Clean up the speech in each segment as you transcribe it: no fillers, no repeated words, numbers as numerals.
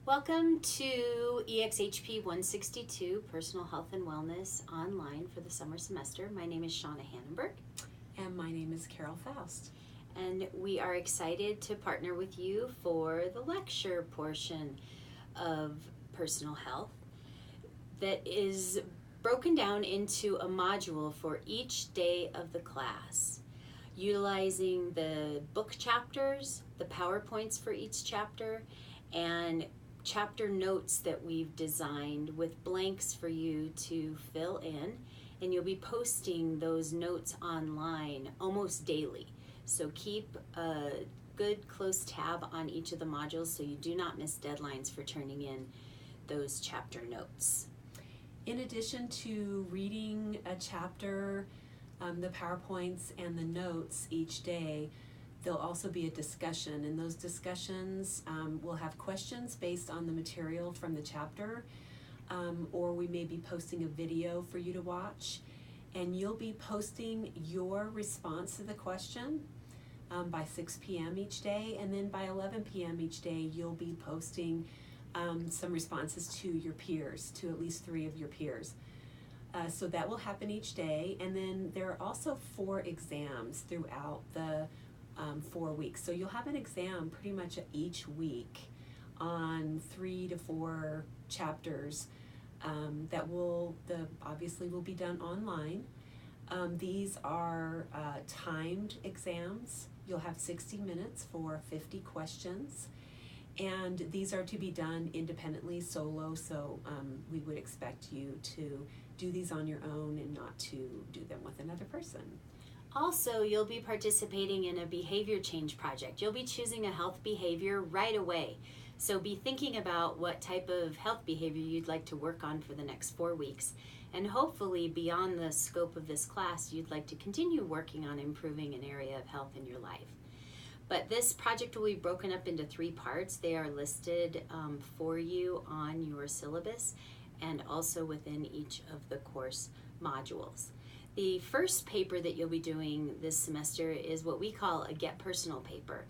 Welcome to EXHP162 Personal Health and Wellness online for the summer semester. My name is Shauna Hannenberg. And my name is Carol Faust. And we are excited to partner with you for the lecture portion of personal health that is broken down into a module for each day of the class, utilizing the book chapters, the PowerPoints for each chapter, and chapter notes that we've designed with blanks for you to fill in, and you'll be posting those notes online almost daily. So keep a good close tab on each of the modules so you do not miss deadlines for turning in those chapter notes. In addition to reading a chapter, the PowerPoints and the notes each day, there'll also be a discussion, and those discussions will have questions based on the material from the chapter, or we may be posting a video for you to watch, and you'll be posting your response to the question by 6 p.m. each day, and then by 11 p.m. each day you'll be posting some responses to your peers, to at least 3 of your peers. So that will happen each day, and then there are also 4 exams throughout the 4 weeks. So you'll have an exam pretty much each week on 3 to 4 chapters that obviously will be done online. These are timed exams. You'll have 60 minutes for 50 questions, and these are to be done independently, solo, so we would expect you to do these on your own and not to do them with another person. Also, you'll be participating in a behavior change project. You'll be choosing a health behavior right away. So be thinking about what type of health behavior you'd like to work on for the next 4 weeks. And hopefully, beyond the scope of this class, you'd like to continue working on improving an area of health in your life. But this project will be broken up into 3 parts. They are listed for you on your syllabus and also within each of the course modules. The first paper that you'll be doing this semester is what we call a Get Personal paper,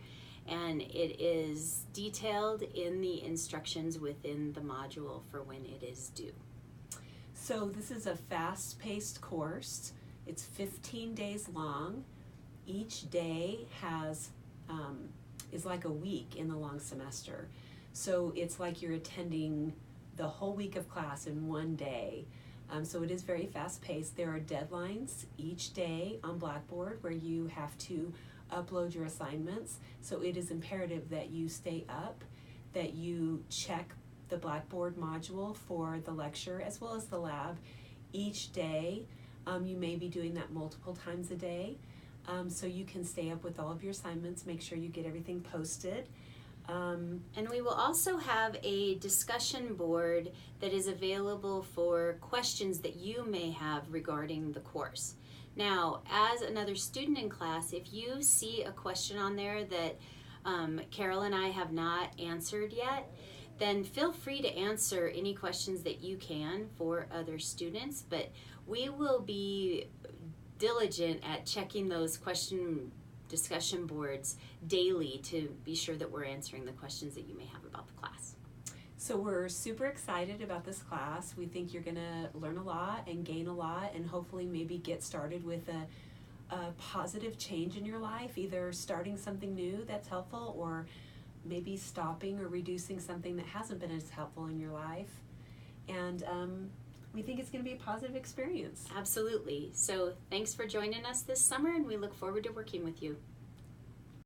and it is detailed in the instructions within the module for when it is due. So this is a fast-paced course. It's 15 days long. Each day is like a week in the long semester. So it's like you're attending the whole week of class in one day. So it is very fast-paced. There are deadlines each day on Blackboard where you have to upload your assignments. So it is imperative that you stay up, that you check the Blackboard module for the lecture as well as the lab each day. You may be doing that multiple times a day. So you can stay up with all of your assignments, make sure you get everything posted. And we will also have a discussion board that is available for questions that you may have regarding the course. Now, as another student in class, if you see a question on there that Carol and I have not answered yet, then feel free to answer any questions that you can for other students, but we will be diligent at checking those discussion boards daily to be sure that we're answering the questions that you may have about the class. So we're super excited about this class. We think you're going to learn a lot and gain a lot, and hopefully maybe get started with a positive change in your life, either starting something new that's helpful or maybe stopping or reducing something that hasn't been as helpful in your life. And we think it's going to be a positive experience. Absolutely. So thanks for joining us this summer, and we look forward to working with you.